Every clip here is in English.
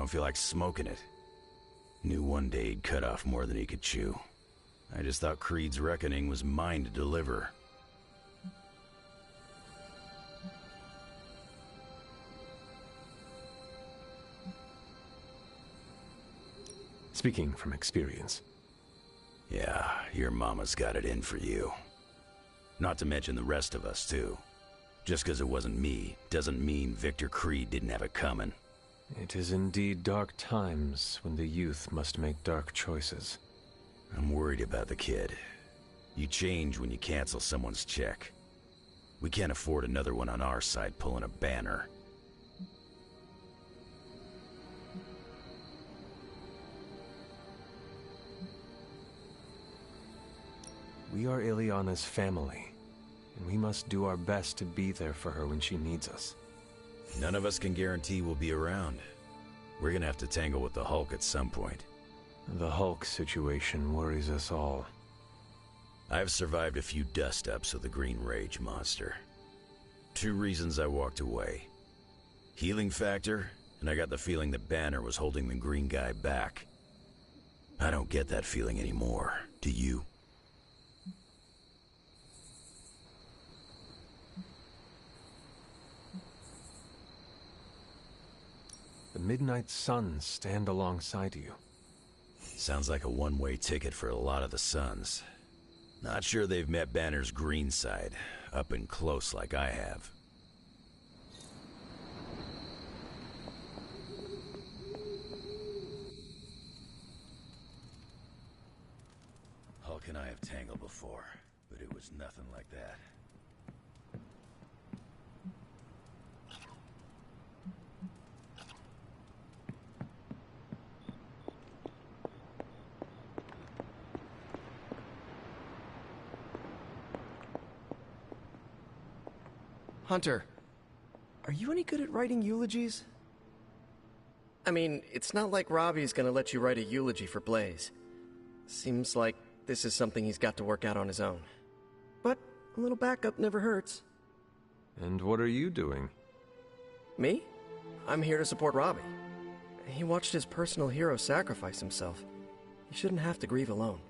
don't feel like smoking it. Knew one day he'd cut off more than he could chew. I just thought Creed's reckoning was mine to deliver. Speaking from experience. Yeah, your mama's got it in for you. Not to mention the rest of us, too. Just because it wasn't me, doesn't mean Victor Creed didn't have it coming. It is indeed dark times when the youth must make dark choices. I'm worried about the kid. You change when you cancel someone's check. We can't afford another one on our side pulling a banner. We are Ileana's family, and we must do our best to be there for her when she needs us. None of us can guarantee we'll be around. We're gonna have to tangle with the Hulk at some point. The Hulk situation worries us all. I've survived a few dust-ups with the Green Rage monster. 2 reasons I walked away. Healing factor, and I got the feeling that Banner was holding the green guy back. I don't get that feeling anymore. Do you? The Midnight Suns stand alongside you. Sounds like a one-way ticket for a lot of the Suns. Not sure they've met Banner's green side, up and close like I have. Hulk and I have tangled before, but it was nothing like that. Hunter, are you any good at writing eulogies? I mean, it's not like Robbie's gonna let you write a eulogy for Blaze. Seems like this is something he's got to work out on his own. But a little backup never hurts. And what are you doing? Me? I'm here to support Robbie. He watched his personal hero sacrifice himself. He shouldn't have to grieve alone.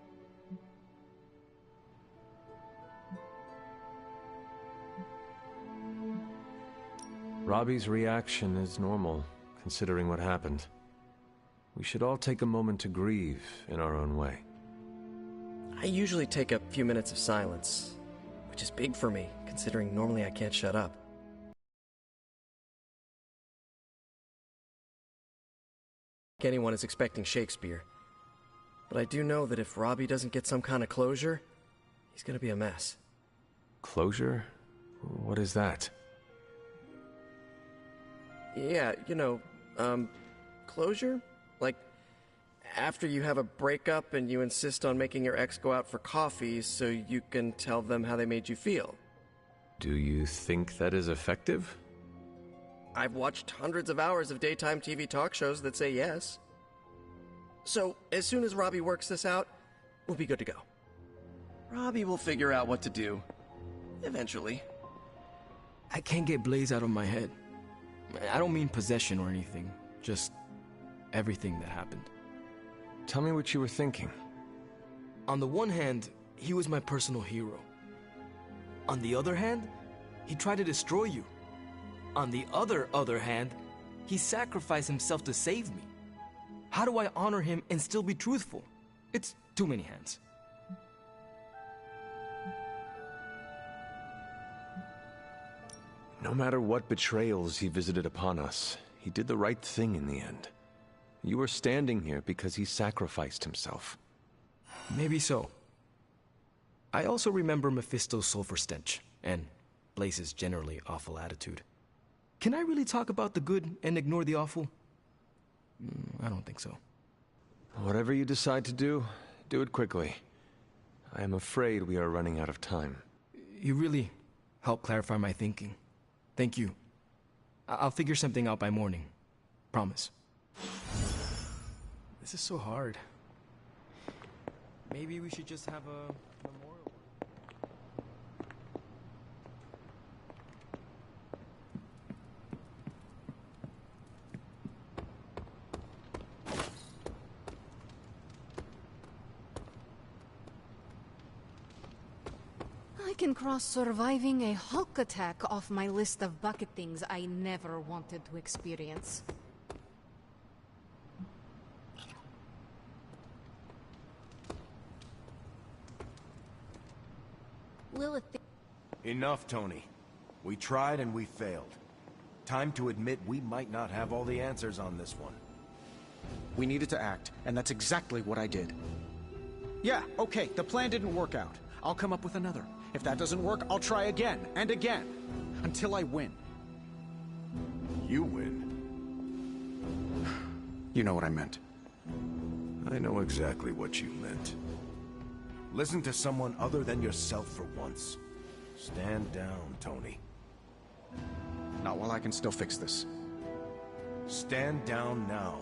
Robbie's reaction is normal, considering what happened. We should all take a moment to grieve in our own way. I usually take a few minutes of silence, which is big for me, considering normally I can't shut up. Anyone is expecting Shakespeare. But I do know that if Robbie doesn't get some kind of closure, he's gonna be a mess. Closure? What is that? Yeah, closure? Like, after you have a breakup and you insist on making your ex go out for coffee so you can tell them how they made you feel. Do you think that is effective? I've watched hundreds of hours of daytime TV talk shows that say yes. So, as soon as Robbie works this out, we'll be good to go. Robbie will figure out what to do. Eventually. I can't get Blaze out of my head. I don't mean possession or anything, just everything that happened. Tell me what you were thinking. On the one hand, he was my personal hero. On the other hand, he tried to destroy you. On the other hand, he sacrificed himself to save me. How do I honor him and still be truthful? It's too many hands. No matter what betrayals he visited upon us, he did the right thing in the end. You are standing here because he sacrificed himself. Maybe so. I also remember Mephisto's sulfur stench, and Blaze's generally awful attitude. Can I really talk about the good and ignore the awful? I don't think so. Whatever you decide to do it quickly. I am afraid we are running out of time. You really helped clarify my thinking. Thank you. I'll figure something out by morning. Promise. This is so hard. Maybe we should just have a memorial. can cross surviving a Hulk attack off my list of bucket things I never wanted to experience. Lilith... Enough, Tony. We tried and we failed. Time to admit we might not have all the answers on this one. We needed to act, and that's exactly what I did. Yeah, okay, the plan didn't work out. I'll come up with another. If that doesn't work, I'll try again, and again. Until I win. You win. You know what I meant. I know exactly what you meant. Listen to someone other than yourself for once. Stand down, Tony. Not while I can still fix this. Stand down now,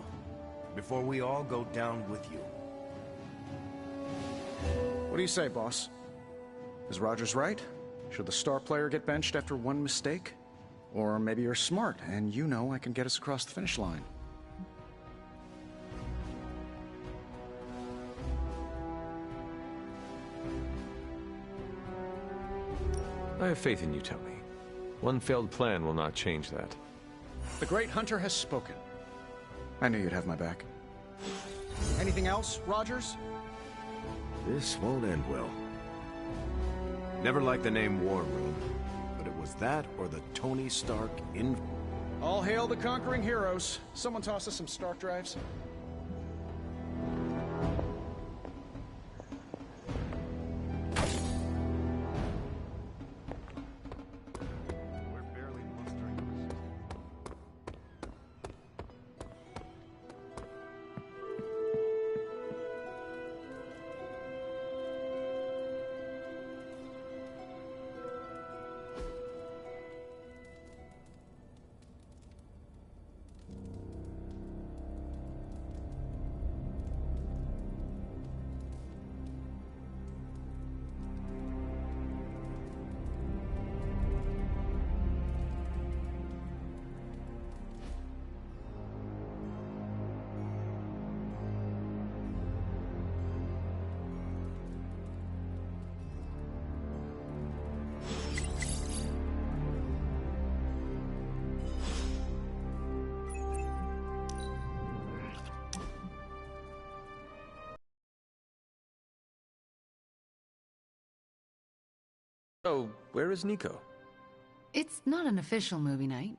before we all go down with you. What do you say, boss? Is Rogers right? Should the star player get benched after one mistake? Or maybe you're smart, and you know I can get us across the finish line. I have faith in you, Tony. One failed plan will not change that. The great hunter has spoken. I knew you'd have my back. Anything else, Rogers? This won't end well. Never liked the name War Room, but it was that or the Tony Stark in... All hail the conquering heroes. Someone toss us some Stark drives. We're barely mustering resistance. Oh, where is Nico? It's not an official movie night.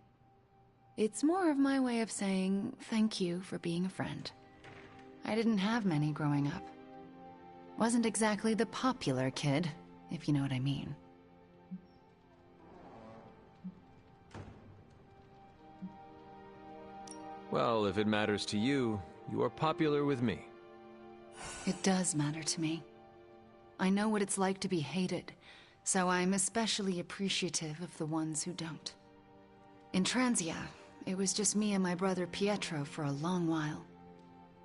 It's more of my way of saying thank you for being a friend. I didn't have many growing up. Wasn't exactly the popular kid, if you know what I mean. Well, if it matters to you, you are popular with me. It does matter to me. I know what it's like to be hated, so I'm especially appreciative of the ones who don't. In Transia, it was just me and my brother Pietro for a long while.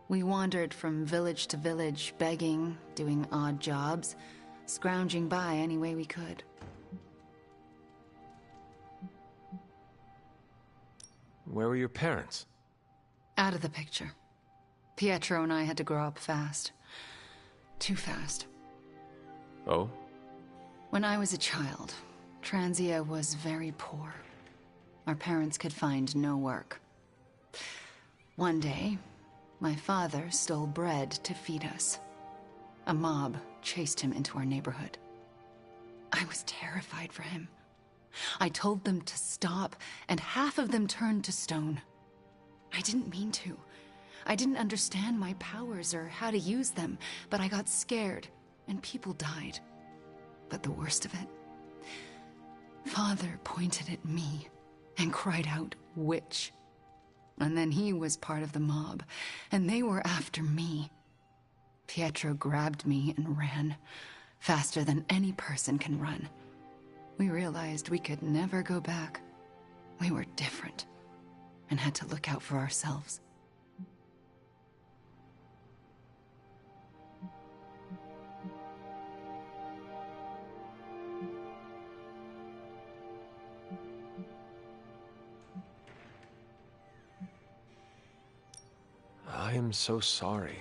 We wandered from village to village, begging, doing odd jobs, scrounging by any way we could. Where were your parents? Out of the picture. Pietro and I had to grow up fast. Too fast. Oh? When I was a child, Transia was very poor. Our parents could find no work. One day, my father stole bread to feed us. A mob chased him into our neighborhood. I was terrified for him. I told them to stop, and half of them turned to stone. I didn't mean to. I didn't understand my powers or how to use them, but I got scared, and people died. But the worst of it, Father pointed at me and cried out, "Witch." And then he was part of the mob, and they were after me. Pietro grabbed me and ran, faster than any person can run. We realized we could never go back. We were different, and had to look out for ourselves. I am so sorry.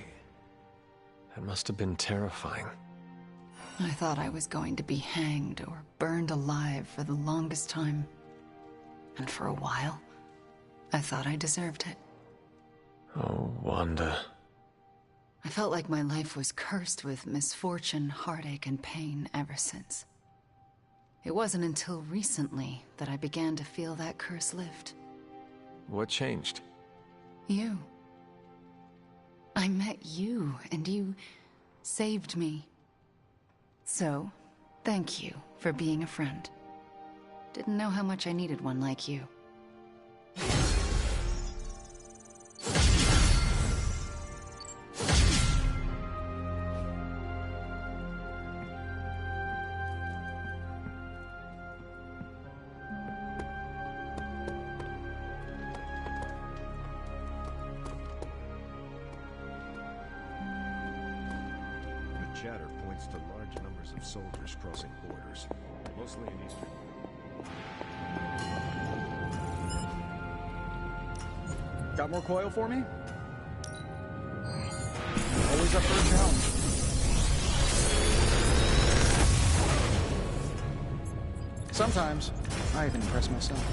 That must have been terrifying. I thought I was going to be hanged or burned alive for the longest time. And for a while, I thought I deserved it. Oh, Wanda. I felt like my life was cursed with misfortune, heartache, and pain ever since. It wasn't until recently that I began to feel that curse lift. What changed? You. I met you, and you saved me. So, thank you for being a friend. Didn't know how much I needed one like you. Chatter points to large numbers of soldiers crossing borders, mostly in Eastern Europe. Got more coil for me? Always up for a challenge. Sometimes, I even impress myself.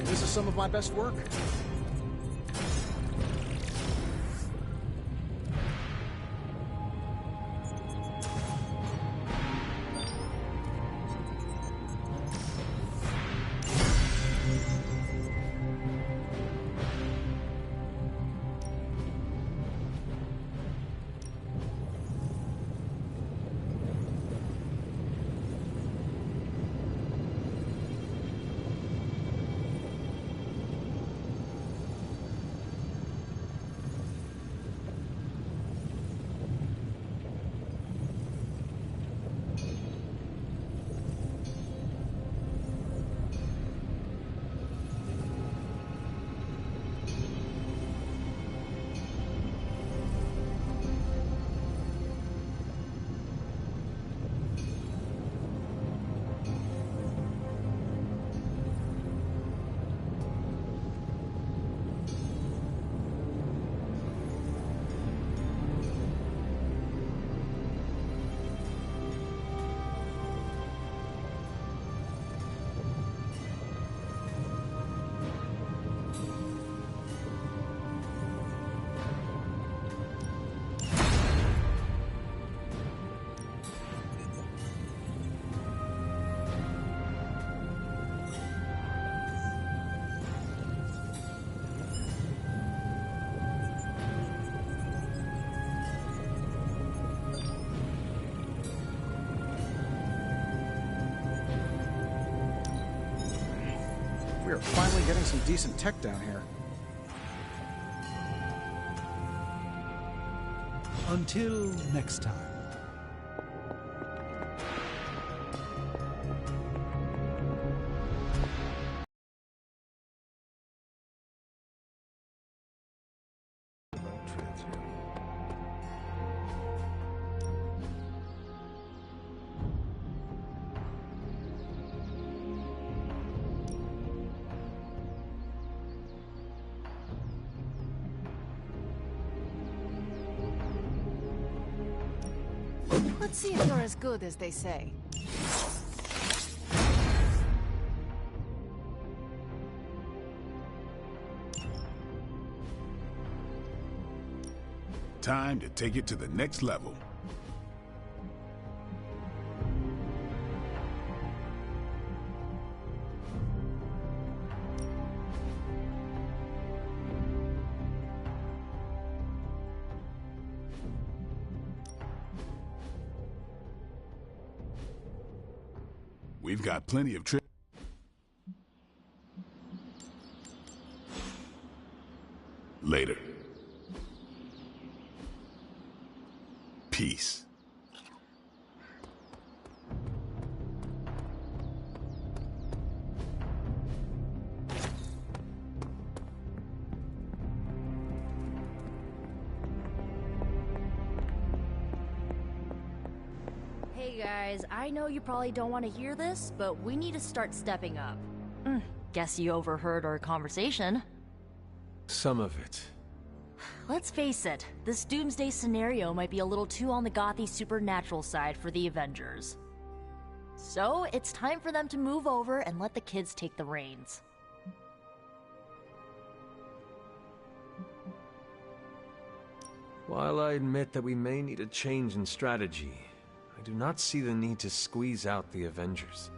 This is some of my best work. We are finally getting some decent tech down here. Until next time. Let's see if you're as good as they say. Time to take it to the next level. We've got plenty of trips. Later. Peace. Hey guys, I know you probably don't want to hear this, but we need to start stepping up. Guess you overheard our conversation. Some of it. Let's face it, this doomsday scenario might be a little too on the gothy supernatural side for the Avengers. So, it's time for them to move over and let the kids take the reins. While I admit that we may need a change in strategy, I do not see the need to squeeze out the Avengers.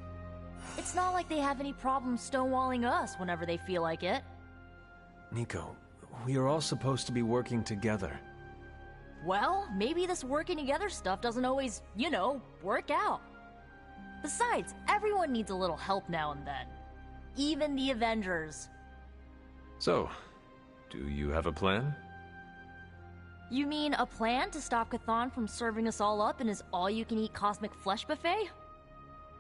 It's not like they have any problem stonewalling us whenever they feel like it. Nico, we are all supposed to be working together. Well, maybe this working together stuff doesn't always, work out. Besides, everyone needs a little help now and then. Even the Avengers. So, do you have a plan? You mean a plan to stop Chthon from serving us all up in his all-you-can-eat cosmic flesh buffet?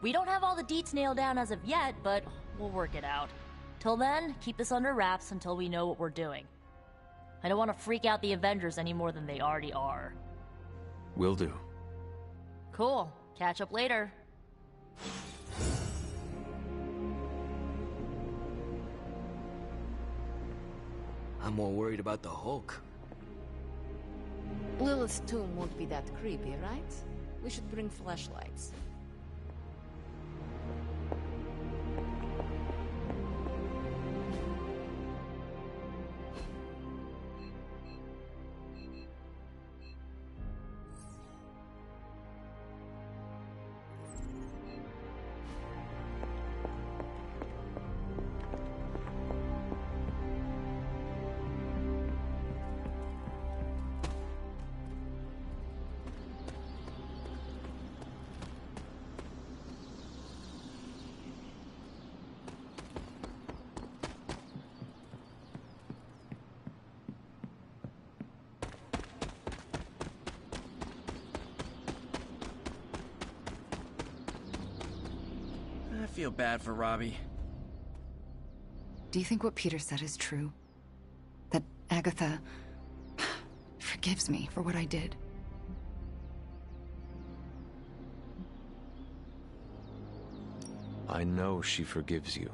We don't have all the deets nailed down as of yet, but we'll work it out. Till then, keep this under wraps until we know what we're doing. I don't want to freak out the Avengers any more than they already are. Will do. Cool. Catch up later. I'm more worried about the Hulk. Lilith's tomb won't be that creepy, right? We should bring flashlights. I feel bad for Robbie. Do you think what Peter said is true? That Agatha forgives me for what I did? I know she forgives you.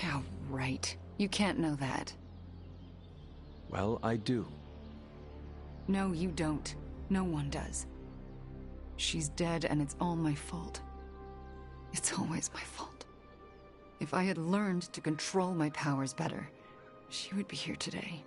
Yeah, right. You can't know that. Well, I do. No, you don't. No one does. She's dead and it's all my fault. It's always my fault. If I had learned to control my powers better, she would be here today.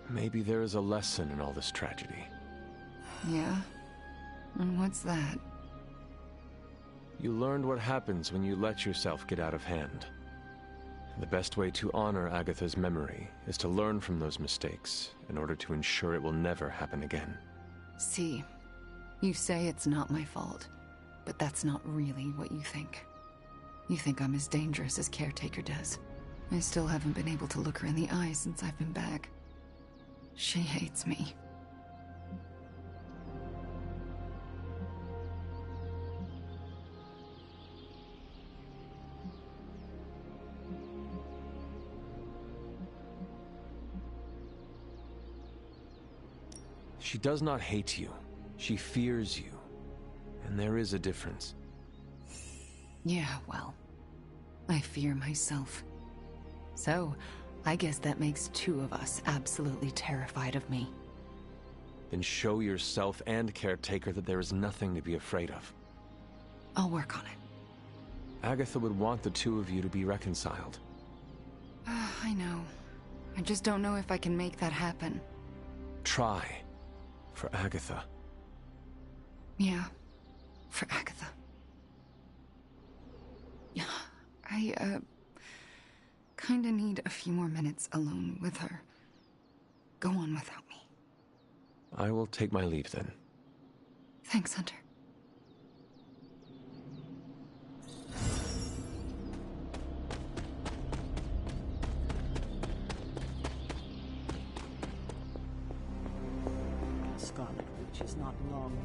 Maybe there is a lesson in all this tragedy. Yeah? And what's that? You learned what happens when you let yourself get out of hand. The best way to honor Agatha's memory is to learn from those mistakes in order to ensure it will never happen again. See, you say it's not my fault, but that's not really what you think. You think I'm as dangerous as Caretaker does. I still haven't been able to look her in the eye since I've been back. She hates me. She does not hate you. She fears you. And there is a difference. Yeah, well, I fear myself. So, I guess that makes two of us absolutely terrified of me. Then show yourself and Caretaker that there is nothing to be afraid of. I'll work on it. Agatha would want the two of you to be reconciled. I know. I just don't know if I can make that happen. Try. For Agatha. Yeah. For Agatha. Yeah. I, kinda need a few more minutes alone with her. Go on without me. I will take my leave then. Thanks, Hunter. Scarlet Witch is not long.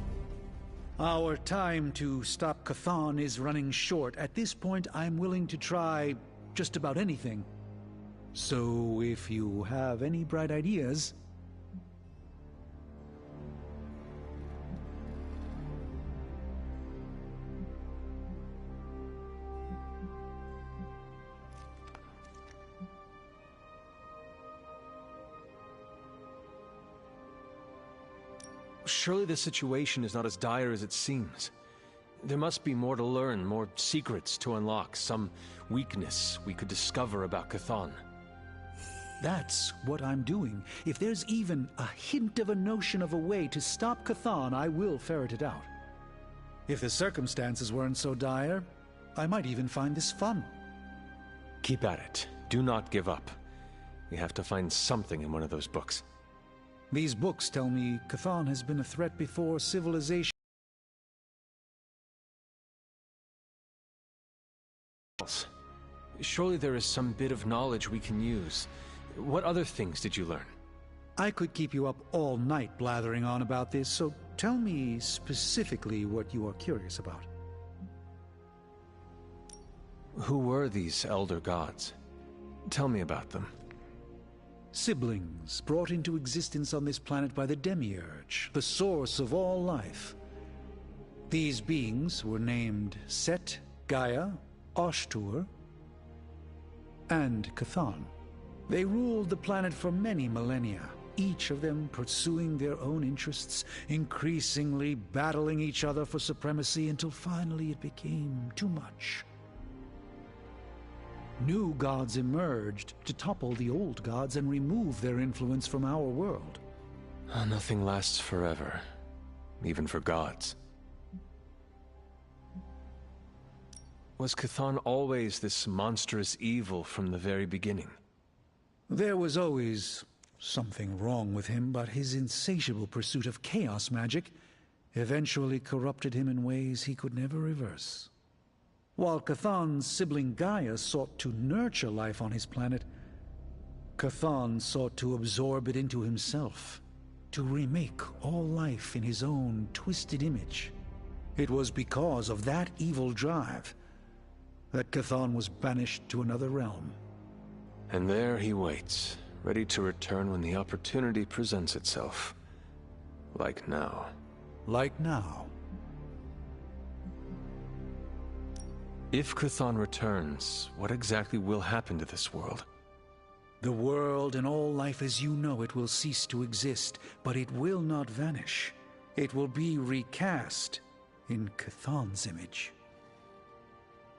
Our time to stop Chthon is running short. At this point, I'm willing to try just about anything. So if you have any bright ideas... Surely the situation is not as dire as it seems. There must be more to learn, more secrets to unlock, some weakness we could discover about Chthon. That's what I'm doing. If there's even a hint of a notion of a way to stop Chthon, I will ferret it out. If the circumstances weren't so dire, I might even find this fun. Keep at it. Do not give up. We have to find something in one of those books. These books tell me Chthon has been a threat before civilization. Surely there is some bit of knowledge we can use. What other things did you learn? I could keep you up all night blathering on about this, so tell me specifically what you are curious about. Who were these elder gods? Tell me about them. Siblings brought into existence on this planet by the Demiurge, the source of all life. These beings were named Set, Gaia, Ashtur, and Chthon. They ruled the planet for many millennia, each of them pursuing their own interests, increasingly battling each other for supremacy until finally it became too much. New gods emerged to topple the old gods and remove their influence from our world. Nothing lasts forever, even for gods. Was Chthon always this monstrous evil from the very beginning? There was always something wrong with him, but his insatiable pursuit of chaos magic eventually corrupted him in ways he could never reverse. While Chthon's sibling Gaia sought to nurture life on his planet, Chthon sought to absorb it into himself, to remake all life in his own twisted image. It was because of that evil drive that Chthon was banished to another realm. And there he waits, ready to return when the opportunity presents itself. Like now. Like now. If Chthon returns, what exactly will happen to this world? The world and all life as you know it will cease to exist, but it will not vanish. It will be recast in Chthon's image.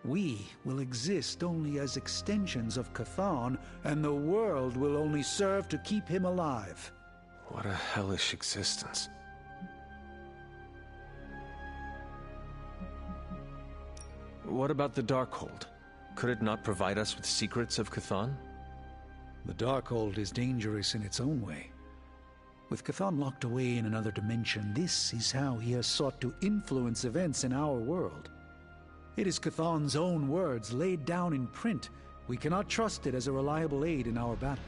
We will exist only as extensions of Chthon, and the world will only serve to keep him alive. What a hellish existence. What about the Darkhold? Could it not provide us with secrets of Chthon? The Darkhold is dangerous in its own way. With Chthon locked away in another dimension, this is how he has sought to influence events in our world. It is Chthon's own words laid down in print. We cannot trust it as a reliable aid in our battle.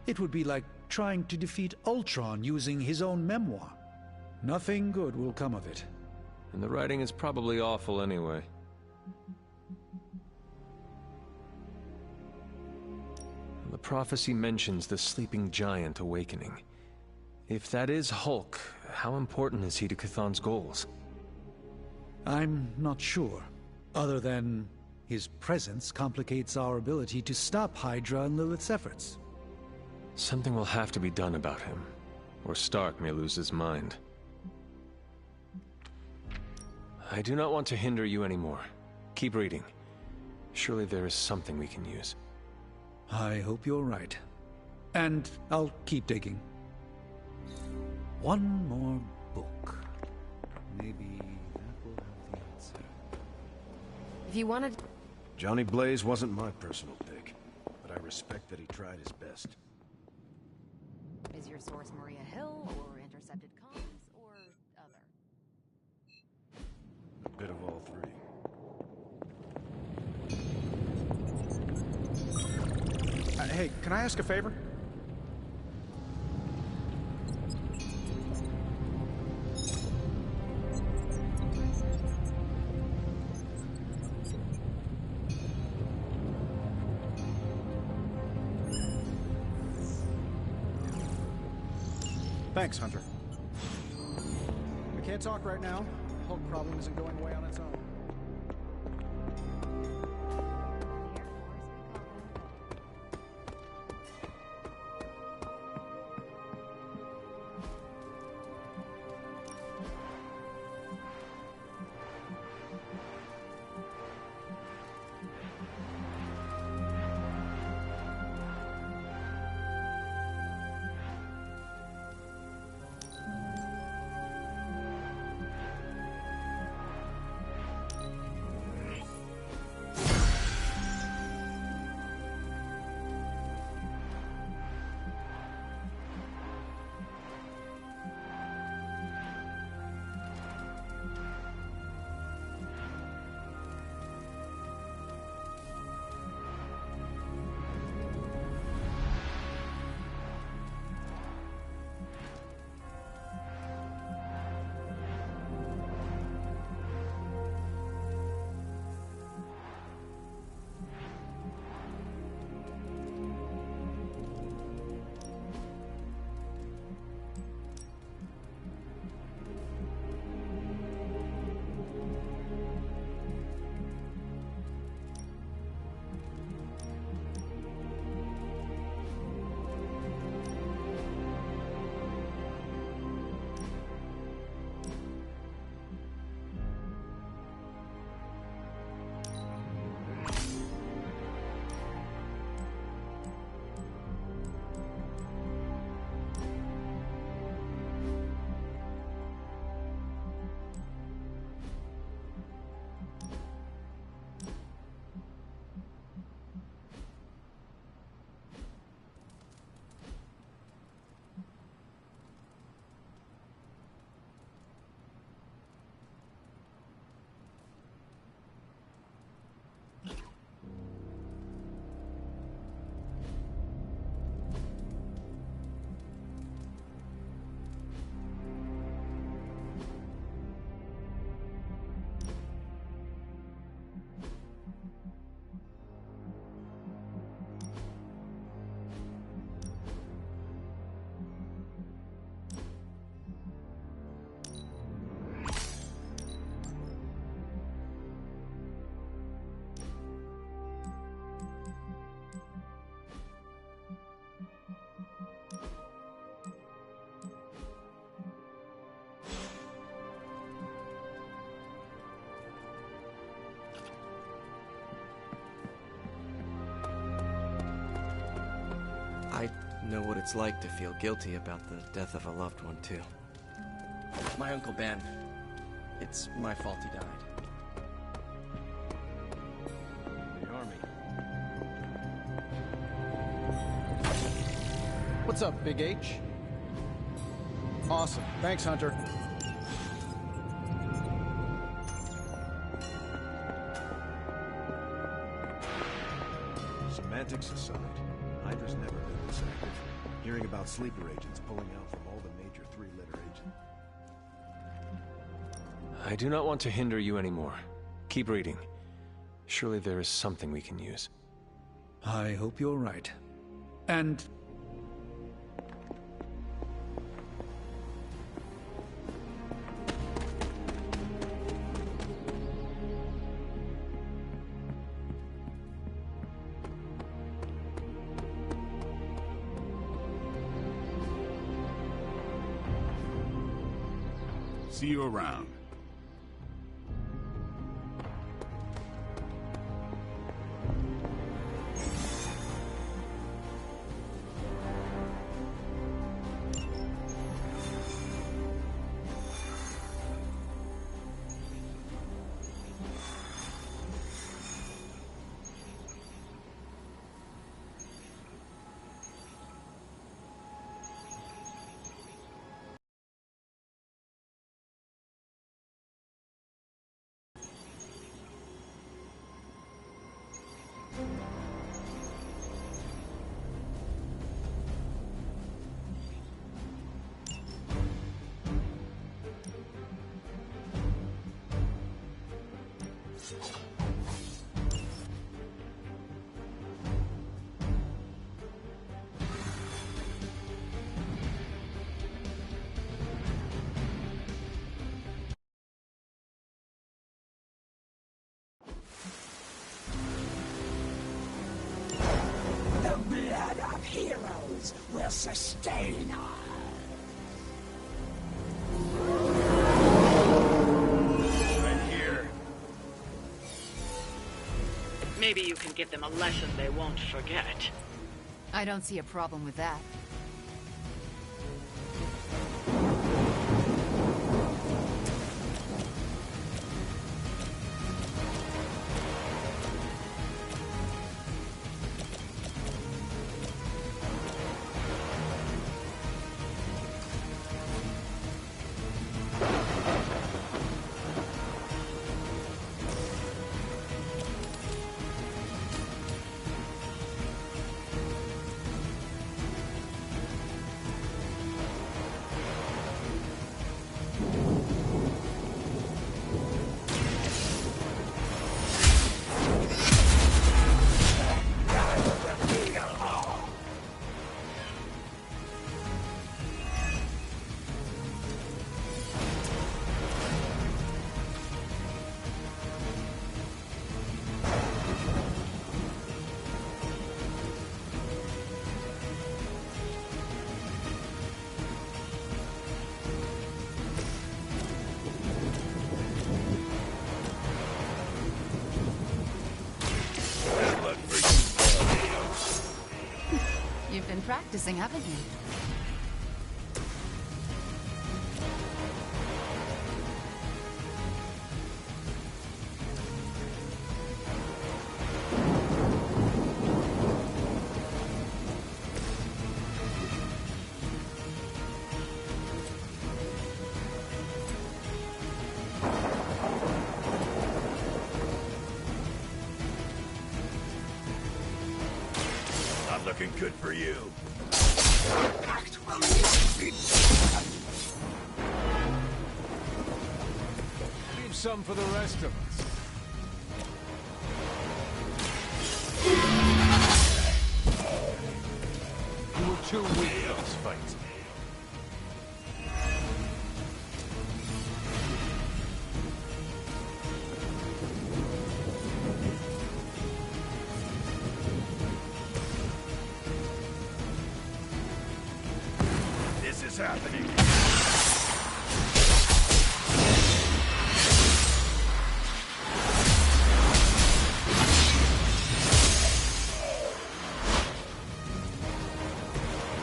It would be like trying to defeat Ultron using his own memoir. Nothing good will come of it. And the writing is probably awful anyway. The prophecy mentions the sleeping giant awakening. If that is Hulk, how important is he to Chthon's goals? I'm not sure, other than his presence complicates our ability to stop Hydra and Lilith's efforts. Something will have to be done about him, or Stark may lose his mind. I do not want to hinder you anymore. Keep reading. Surely there is something we can use. I hope you're right. And I'll keep digging. One more book. Maybe that will have the answer. If you wanted... Johnny Blaze wasn't my personal pick, but I respect that he tried his best. Is your source Maria Hill, or Intercepted Comms, or other? A bit of all three. Hey, can I ask a favor? Thanks, Hunter. We can't talk right now. Hulk problem isn't going away on its own. I know what it's like to feel guilty about the death of a loved one, too. My Uncle Ben. It's my fault he died. The army. What's up, Big H? Awesome. Thanks, Hunter. Semantics aside, Hydra's never been this active. Hearing about sleeper agents pulling out from all the major three-letter agents. I do not want to hinder you anymore. Keep reading. Surely there is something we can use. I hope you're right. And See you around. heroes will sustain us. Right here. Maybe you can give them a lesson they won't forget. I don't see a problem with that. You've been practicing, haven't you? Not looking good for you. Leave some for the rest of us. You were too weak for this fight. This is happening.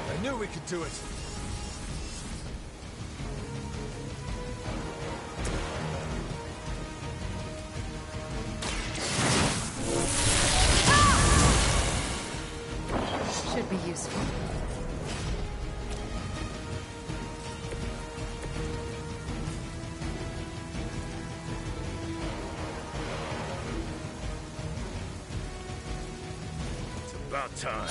I knew we could do it. Should be useful. It's about time.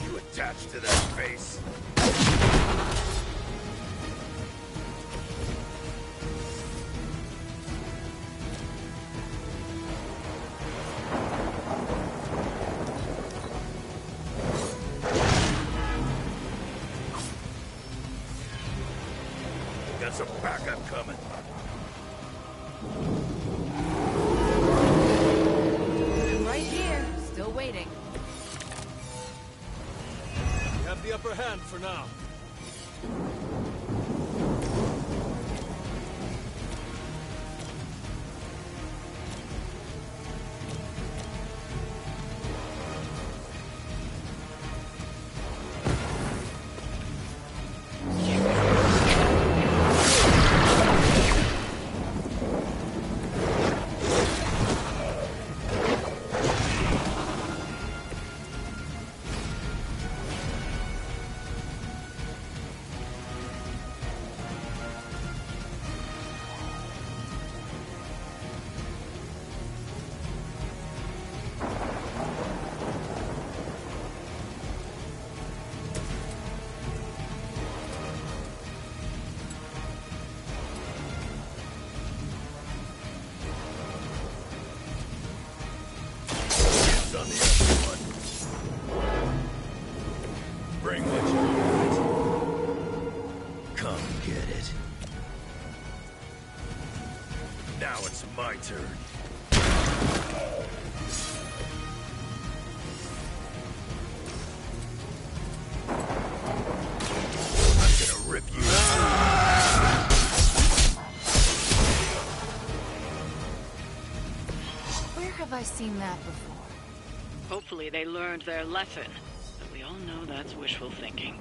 You attached to that face. Got some backup coming. I'm right here, still waiting. You have the upper hand for now. Forget it. Now it's my turn. I'm gonna rip you. Where have I seen that before? Hopefully they learned their lesson. But we all know that's wishful thinking.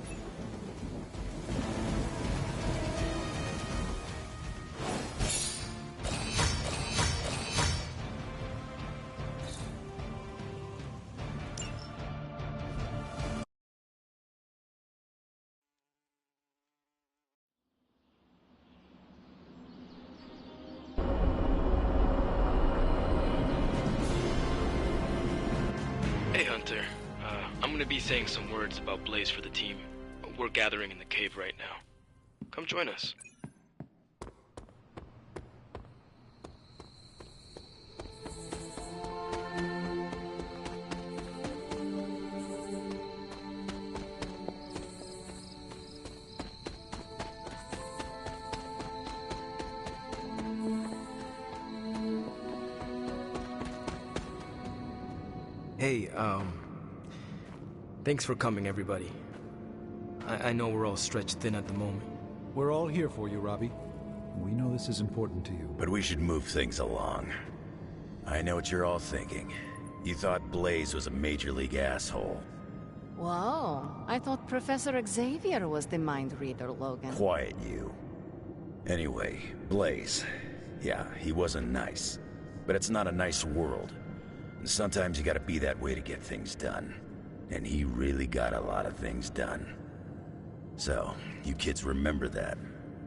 Hey Hunter, I'm gonna be saying some words about Blaze for the team. We're gathering in the cave right now. Come join us. Hey, thanks for coming, everybody. I know we're all stretched thin at the moment. We're all here for you, Robbie. We know this is important to you. But we should move things along. I know what you're all thinking. You thought Blaze was a major league asshole. Whoa, I thought Professor Xavier was the mind reader, Logan. Quiet, you. Anyway, Blaze. Yeah, he wasn't nice. But it's not a nice world. And sometimes you gotta be that way to get things done. And he really got a lot of things done. So, you kids remember that.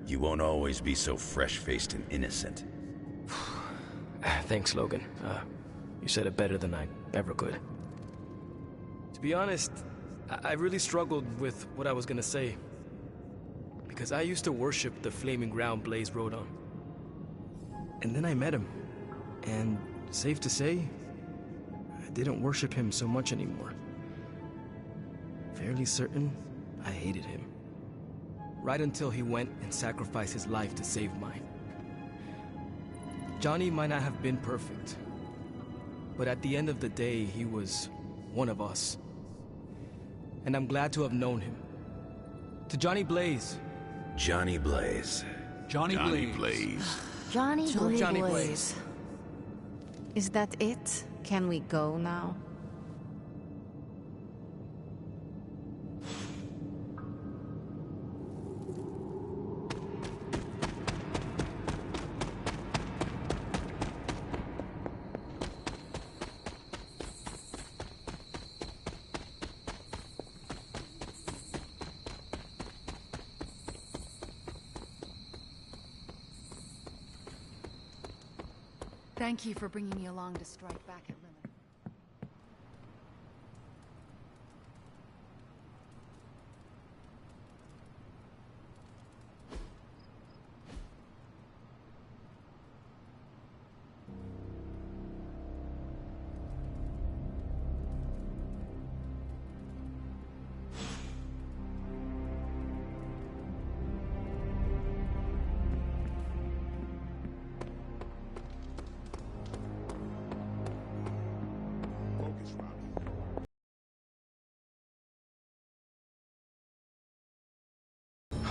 You won't always be so fresh-faced and innocent. Thanks, Logan. You said it better than I ever could. To be honest, I really struggled with what I was gonna say. Because I used to worship the flaming ground Blaze rode on. And then I met him. And safe to say, I didn't worship him so much anymore. Fairly certain I hated him. Right until he went and sacrificed his life to save mine. Johnny might not have been perfect, but at the end of the day, he was one of us. And I'm glad to have known him. To Johnny Blaze. Johnny Blaze. Johnny Blaze. Johnny Blaze. Johnny Blaze. Is that it? Can we go now? Thank you for bringing me along to strike back at Lilith.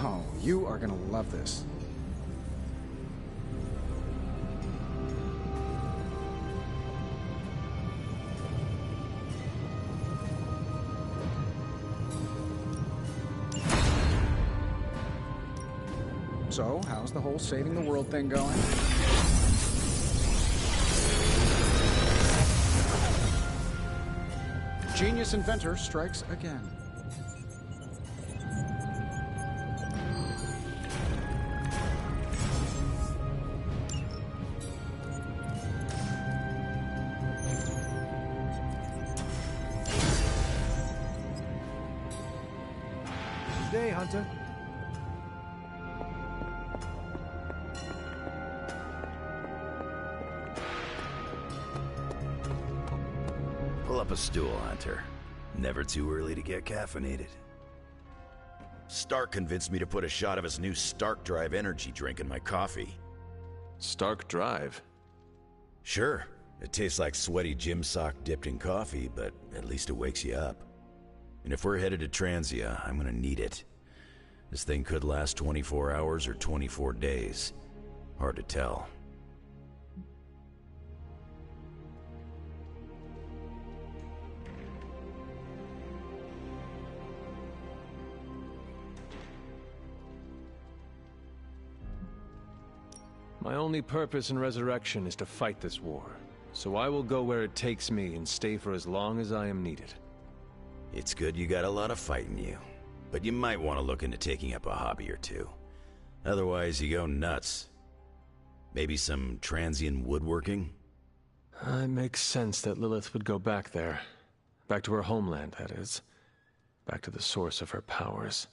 Oh, you are gonna love this. So, how's the whole saving the world thing going? Genius inventor strikes again. Good day, Hunter. Pull up a stool, Hunter. Never too early to get caffeinated. Stark convinced me to put a shot of his new Stark Drive energy drink in my coffee. Stark Drive? Sure. It tastes like sweaty gym sock dipped in coffee, but at least it wakes you up. And if we're headed to Transia, I'm gonna need it. This thing could last 24 hours or 24 days. Hard to tell. My only purpose in Resurrection is to fight this war. So I will go where it takes me and stay for as long as I am needed. It's good you got a lot of fight in you. But you might want to look into taking up a hobby or two. Otherwise, you go nuts. Maybe some transient woodworking? It makes sense that Lilith would go back there. Back to her homeland, that is. Back to the source of her powers.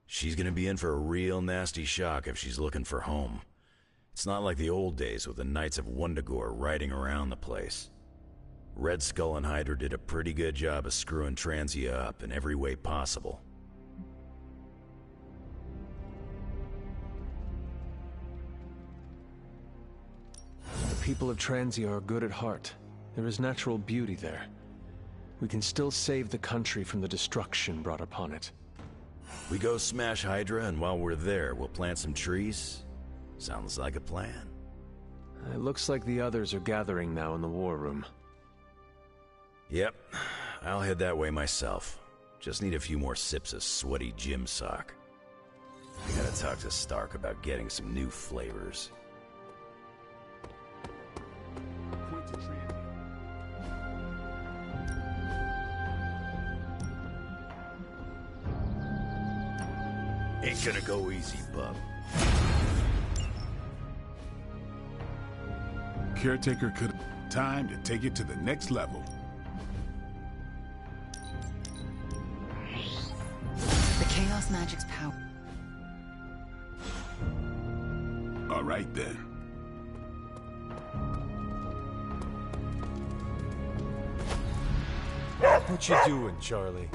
She's gonna be in for a real nasty shock if she's looking for home. It's not like the old days with the Knights of Wundagore riding around the place. Red Skull and Hydra did a pretty good job of screwing Transia up in every way possible. The people of Transia are good at heart. There is natural beauty there. We can still save the country from the destruction brought upon it. We go smash Hydra, and while we're there, we'll plant some trees? Sounds like a plan. It looks like the others are gathering now in the war room. Yep, I'll head that way myself. Just need a few more sips of sweaty gym sock. I gotta talk to Stark about getting some new flavors. Ain't gonna go easy, bub. Caretaker could... Time to take it to the next level. The Chaos Magic's power. All right, then. What you doing, Charlie?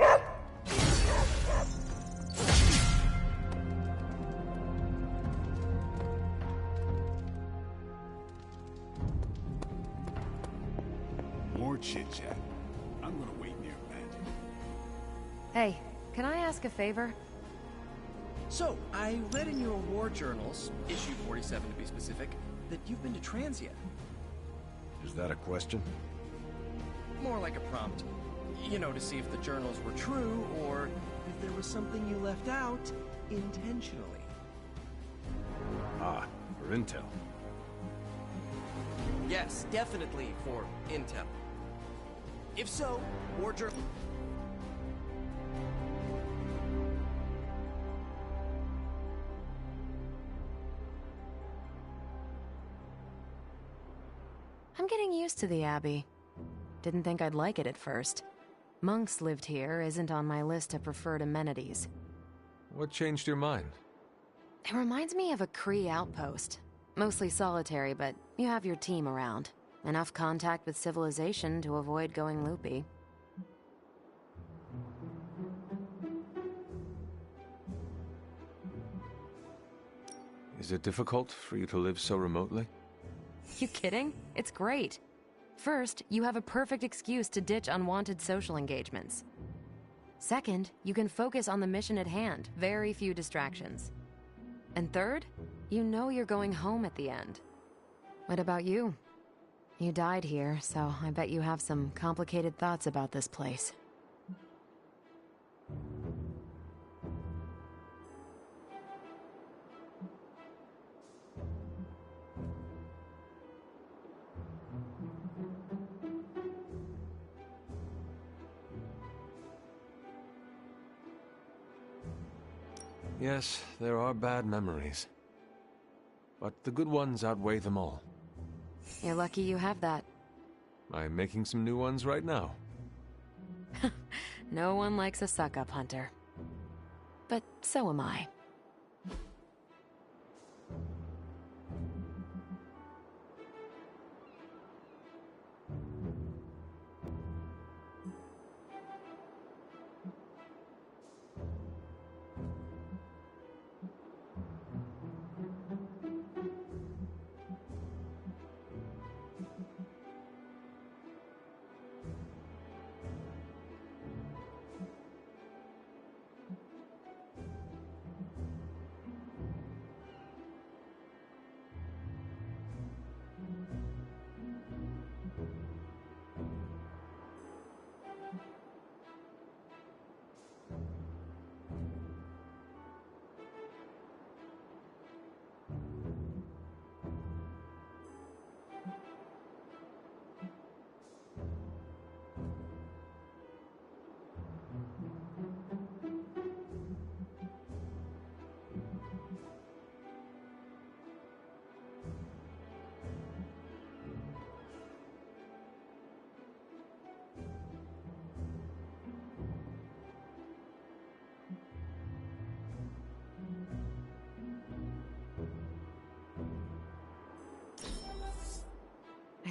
More chit-chat. I'm gonna wait near Magic. Hey, can I ask a favor? So, I read in your war journals, issue 47 to be specific, that you've been to Transia. Is that a question? More like a prompt. You know, to see if the journals were true, or if there was something you left out intentionally. Ah, for intel. Yes, definitely for intel. If so, war journal... I'm getting used to the Abbey. Didn't think I'd like it at first. Monks lived here isn't on my list of preferred amenities. What changed your mind? It reminds me of a Kree outpost. Mostly solitary, but you have your team around. Enough contact with civilization to avoid going loopy. Is it difficult for you to live so remotely? You kidding? It's great. First, you have a perfect excuse to ditch unwanted social engagements. Second, you can focus on the mission at hand, very few distractions. And third, you know you're going home at the end. What about you? You died here, so I bet you have some complicated thoughts about this place. Yes, there are bad memories. But the good ones outweigh them all. You're lucky you have that. I'm making some new ones right now. No one likes a suck-up, Hunter. But so am I.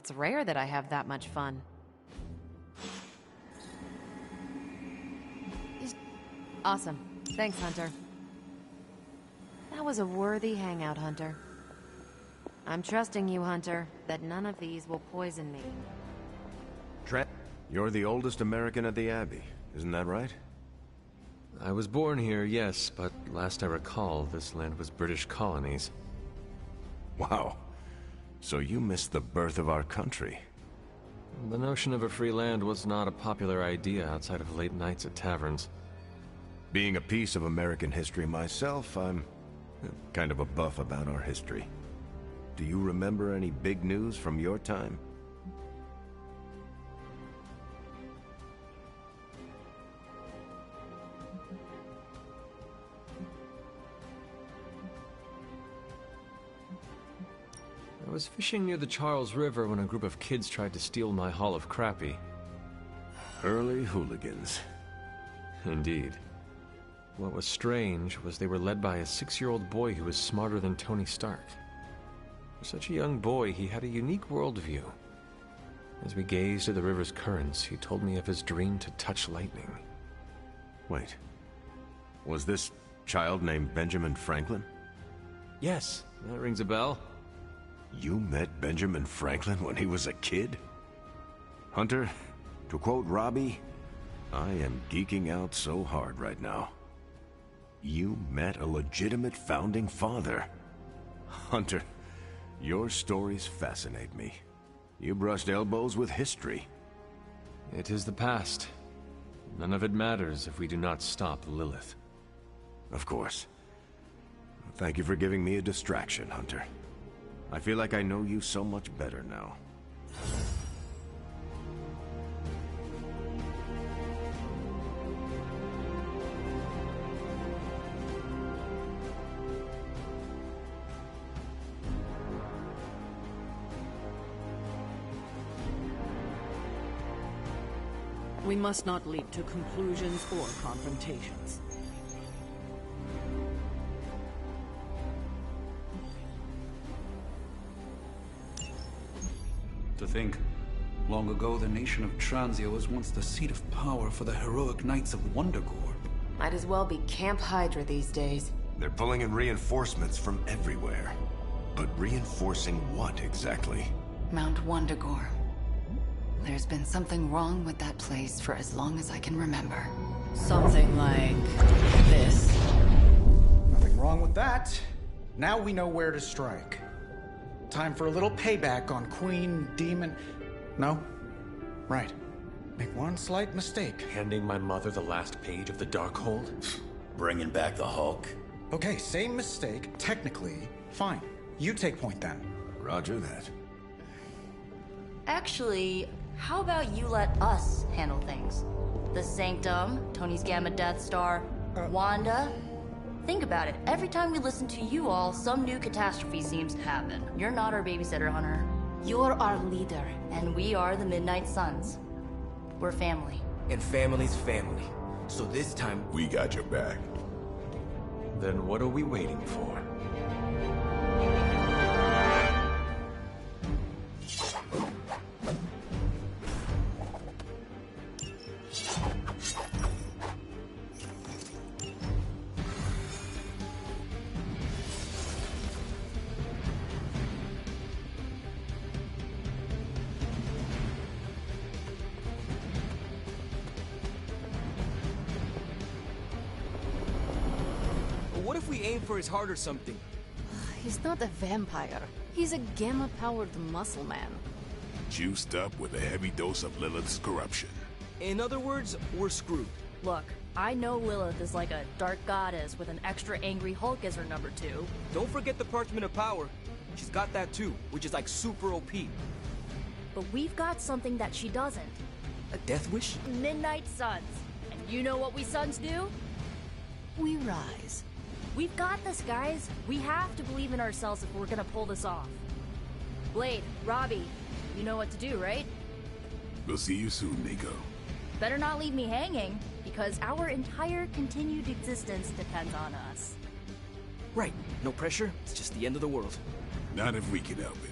It's rare that I have that much fun. Awesome. Thanks, Hunter. That was a worthy hangout, Hunter. I'm trusting you, Hunter, that none of these will poison me. Trent, you're the oldest American at the Abbey, isn't that right? I was born here, yes, but last I recall, this land was British colonies. Wow. So you missed the birth of our country. The notion of a free land was not a popular idea outside of late nights at taverns. Being a piece of American history myself, I'm kind of a buff about our history. Do you remember any big news from your time? I was fishing near the Charles River when a group of kids tried to steal my haul of crappie. Early hooligans. Indeed. What was strange was they were led by a 6-year-old boy who was smarter than Tony Stark. For such a young boy, he had a unique worldview. As we gazed at the river's currents, he told me of his dream to touch lightning. Wait. Was this child named Benjamin Franklin? Yes, that rings a bell. You met Benjamin Franklin when he was a kid? Hunter, to quote Robbie, I am geeking out so hard right now. You met a legitimate founding father. Hunter, your stories fascinate me. You brushed elbows with history. It is the past. None of it matters if we do not stop Lilith. Of course. Thank you for giving me a distraction, Hunter. I feel like I know you so much better now. We must not leap to conclusions or confrontations. To think, long ago the nation of Transia was once the seat of power for the heroic knights of Wundagore. Might as well be Camp Hydra these days. They're pulling in reinforcements from everywhere. But reinforcing what exactly? Mount Wundagore. There's been something wrong with that place for as long as I can remember. Something like this. Nothing wrong with that. Now we know where to strike. Time for a little payback on Queen, Demon... No? Right. Make one slight mistake. Handing my mother the last page of the Darkhold? Bringing back the Hulk? Okay, same mistake. Technically, fine. You take point then. Roger that. Actually, how about you let us handle things? The Sanctum, Tony's Gamma Death Star, Wanda. Think about it. Every time we listen to you all, some new catastrophe seems to happen. You're not our babysitter, Hunter. You're our leader, and we are the Midnight Suns. We're family. And family's family. So this time... We got your back. Then what are we waiting for? What if we aim for his heart or something? He's not a vampire. He's a gamma-powered muscle man. Juiced up with a heavy dose of Lilith's corruption. In other words, we're screwed. Look, I know Lilith is like a dark goddess with an extra angry Hulk as her number 2. Don't forget the Parchment of Power. She's got that too, which is like super OP. But we've got something that she doesn't. A death wish? Midnight Suns. And you know what we Suns do? We rise. We've got this, guys. We have to believe in ourselves if we're gonna pull this off. Blade, Robbie, you know what to do, right? We'll see you soon, Nico. Better not leave me hanging, because our entire continued existence depends on us. Right. No pressure. It's just the end of the world. Not if we can help it.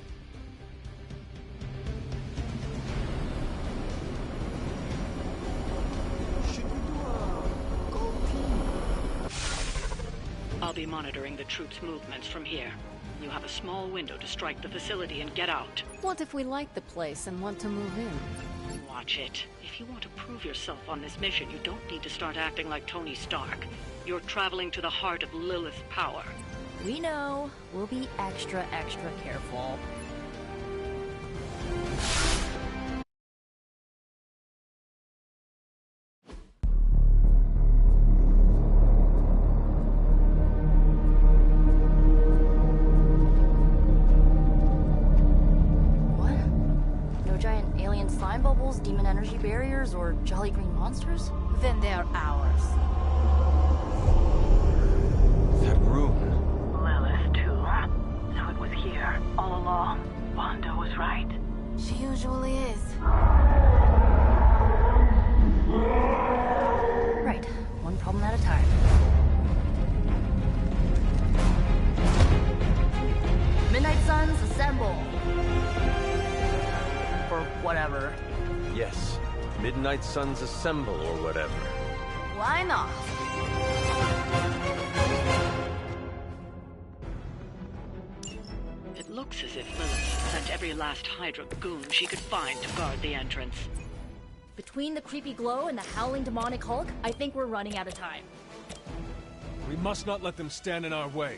be monitoring the troops' movements from here. You have a small window to strike the facility and get out. What if we like the place and want to move in? Watch it. If you want to prove yourself on this mission, you don't need to start acting like Tony Stark. You're traveling to the heart of Lilith's power. We know. We'll be extra careful. Demon energy barriers or jolly green monsters? Then they're ours. That room. Lilith, too. So it was here, all along. Wanda was right. She usually is. Right. One problem at a time. Midnight Suns, assemble! Or whatever. Yes. Midnight Suns assemble or whatever. Why not? It looks as if Lilith sent every last Hydra goon she could find to guard the entrance. Between the creepy glow and the howling demonic Hulk, I think we're running out of time. We must not let them stand in our way.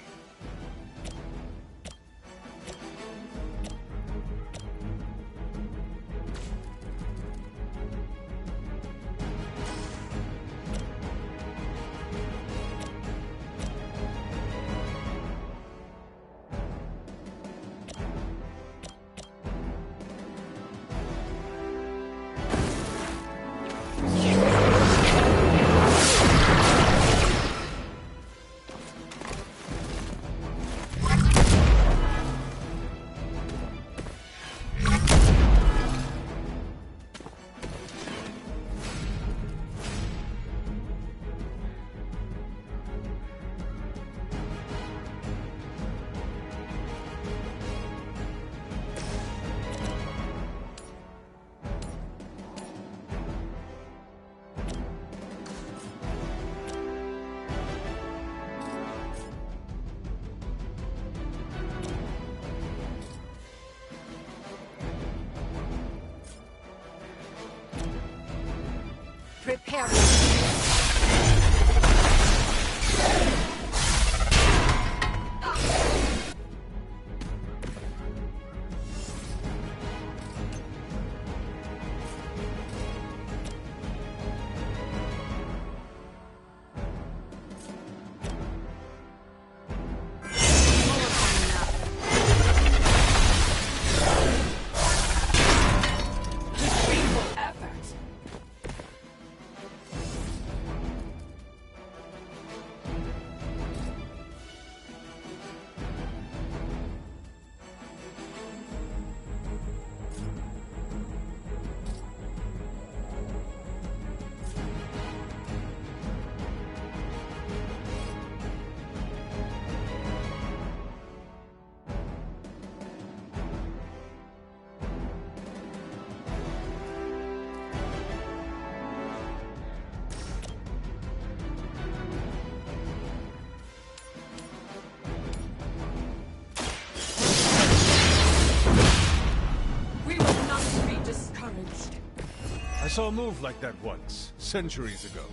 Prepare. I saw a move like that once, centuries ago.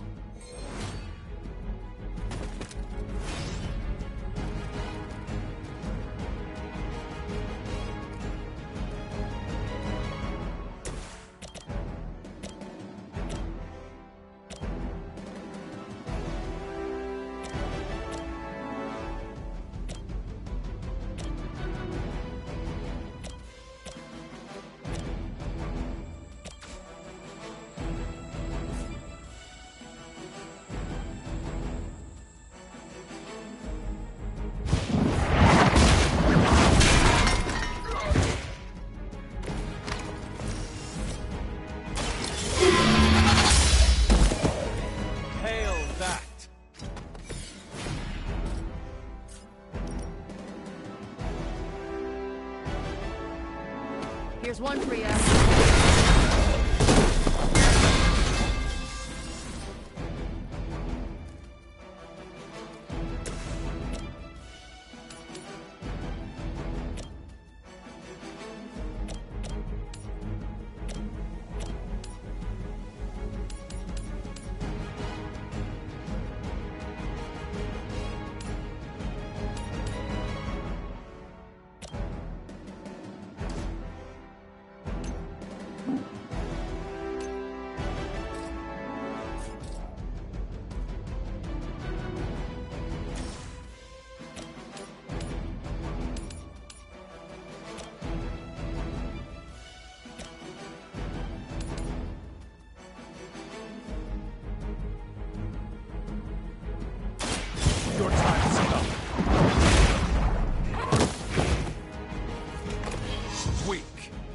Here's one for you.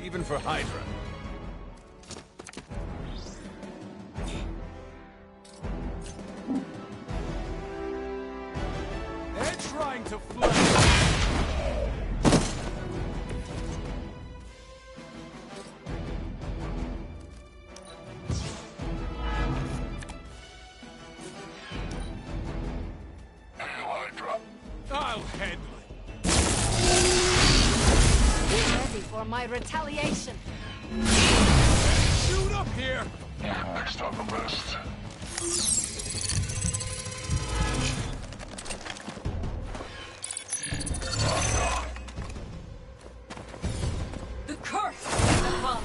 even for Hydra. They're trying to fly. I'll handle it. Be ready for my retaliation. Shoot up here! Next on the list. The curse is upon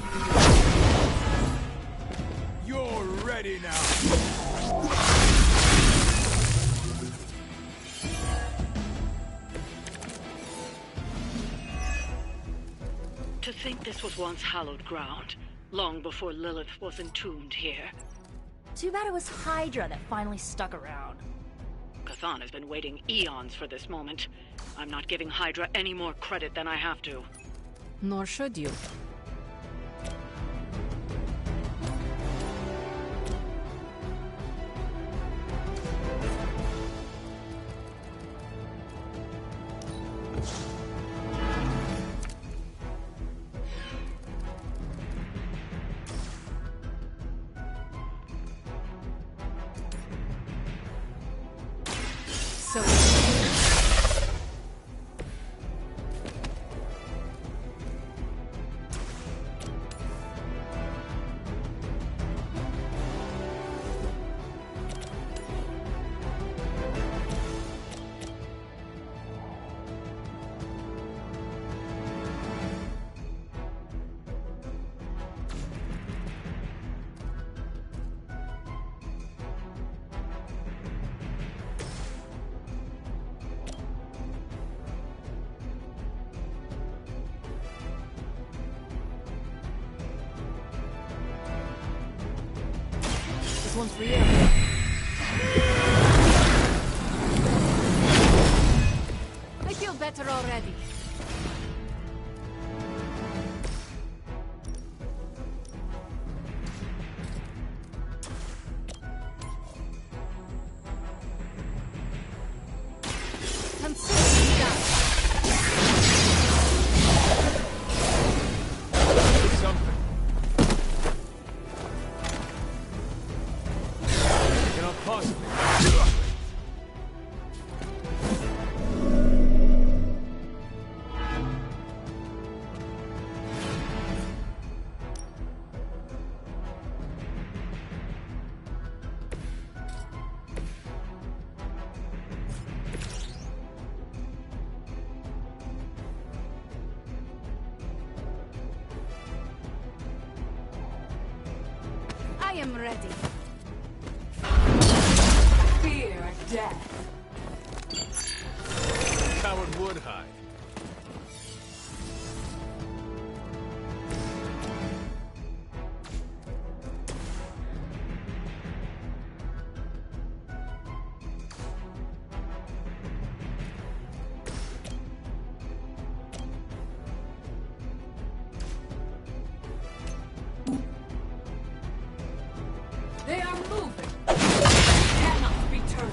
you. You're ready now. To think this was once hallowed ground, long before Lilith was entombed here. Too bad it was Hydra that finally stuck around. Chthon has been waiting eons for this moment. I'm not giving Hydra any more credit than I have to. Nor should you. So this one's for you. I feel better already. Consider done. Something. Cannot possibly. I am ready. Fear death. Coward would hide. They are moving. Cannot be turned.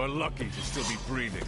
are lucky to still be breathing.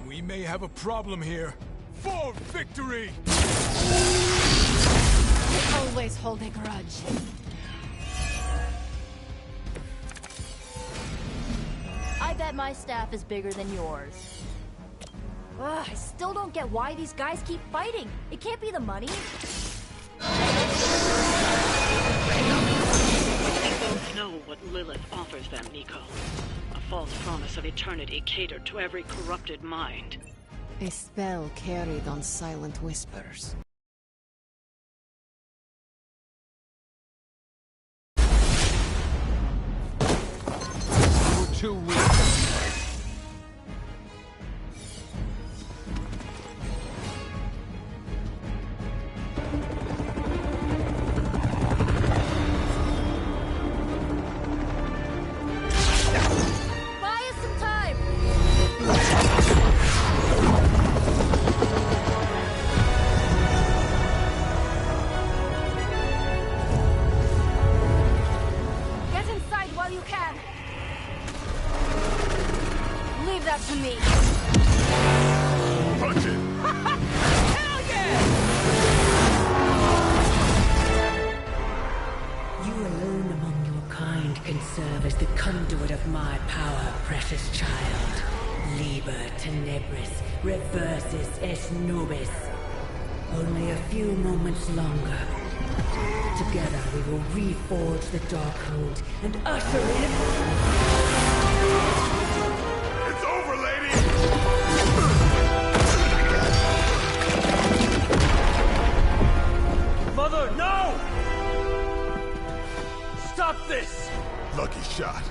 We may have a problem here. For victory! I always hold a grudge. I bet my staff is bigger than yours. Ugh, I still don't get why these guys keep fighting. It can't be the money. They both know what Lilith offers them, Nico. A false promise of eternity catered to every corrupted mind. A spell carried on silent whispers. You're too weak. Buy us some time! Get inside while you can. Leave that to me. Punch it! Hell yeah! You alone among your kind can serve as the conduit of my power, precious child. Liber tenebris reversus es nobis. Only a few moments longer. Together we will reforge the Darkhold and usher in... It's over, lady! Mother, no! Stop this! Lucky shot.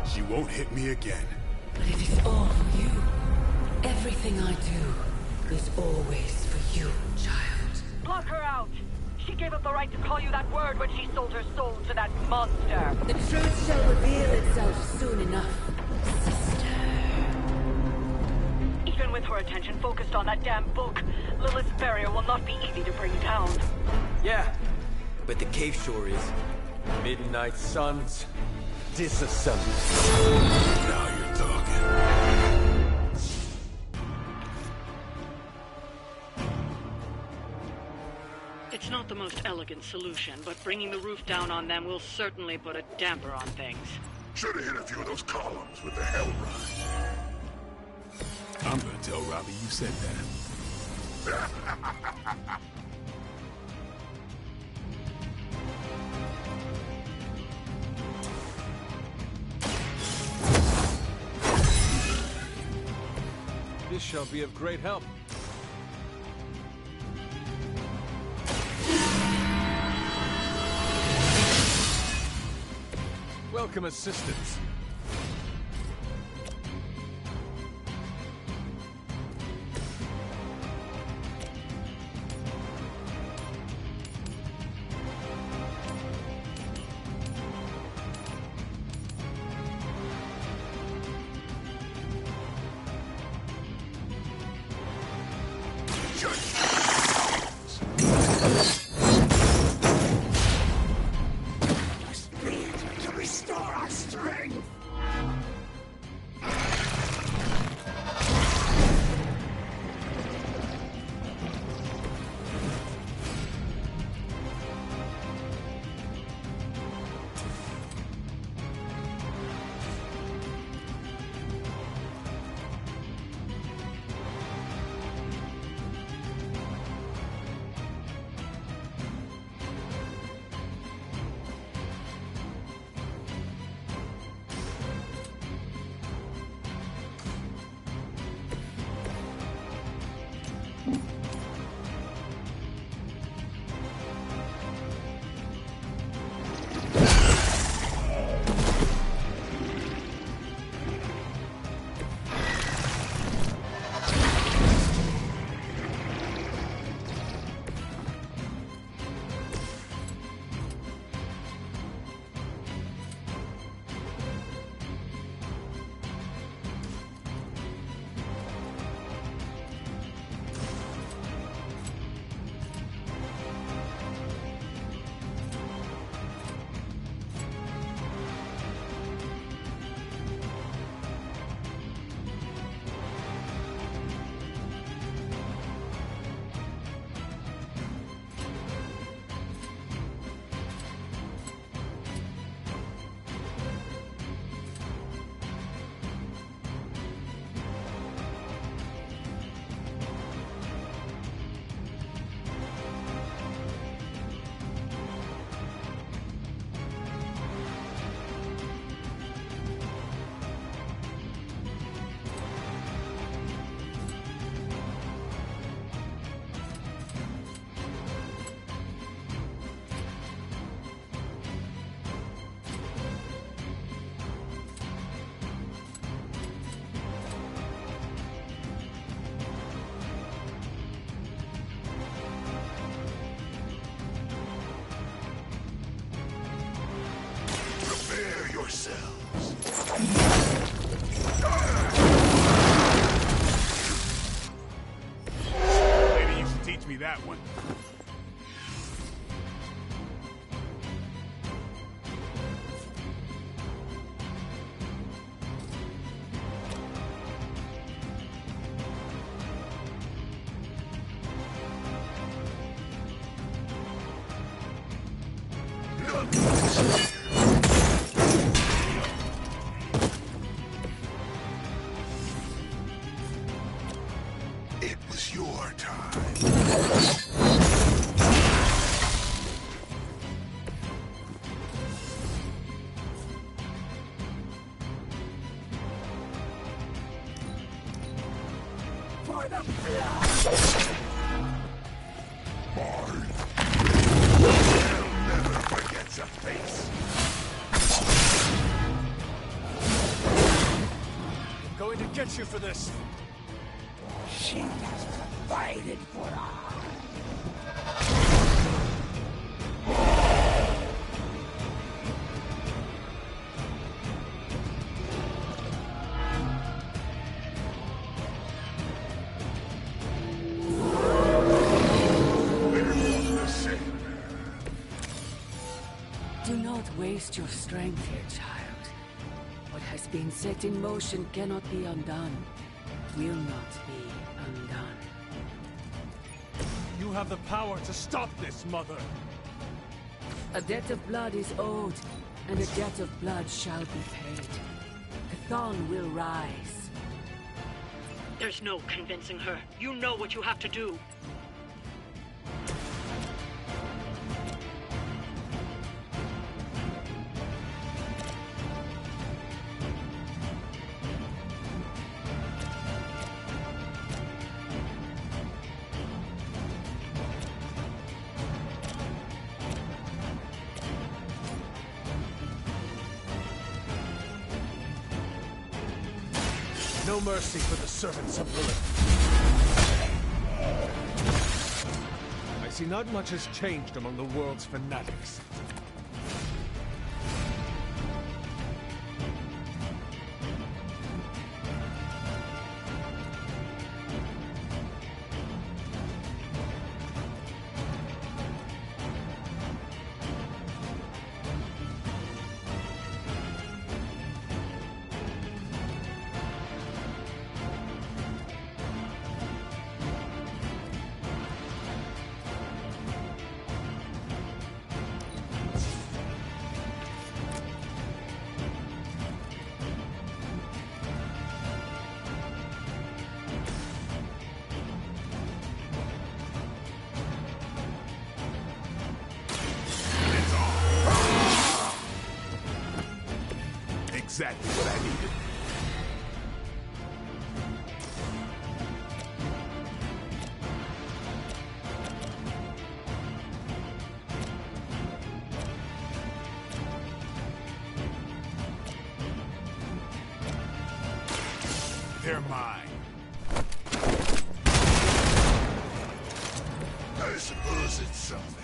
She won't hit me again. But it is all for you. Everything I do is always for you, child. Block her out! She gave up the right to call you that word when she sold her soul to that monster. The truth shall reveal itself soon enough, sister. Even with her attention focused on that damn book, Lilith's barrier will not be easy to bring down. Yeah, but the cave shore is. Midnight suns, disassembled. Now you're talking. It's not the most elegant solution, but bringing the roof down on them will certainly put a damper on things. Should have hit a few of those columns with the hell rod. I'm gonna tell Robbie you said that. This shall be of great help. Welcome assistance. To restore our strength. one. It was your time. For the blood! Mine. Hell never forgets a face. I'm going to get you for this. She has provided for us. Do not waste your strength here, child. What has been set in motion cannot be undone. Will not be undone. You have the power to stop this, Mother. A debt of blood is owed, and a debt of blood shall be paid. Chthon will rise. There's no convincing her. You know what you have to do. No mercy for the servants of Lilith. I see not much has changed among the world's fanatics. Exactly what I needed. They're mine. I suppose it's something.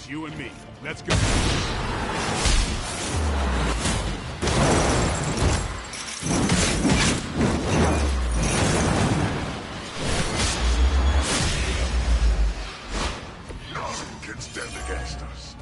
Just you and me. Let's go. Nothing can stand against us.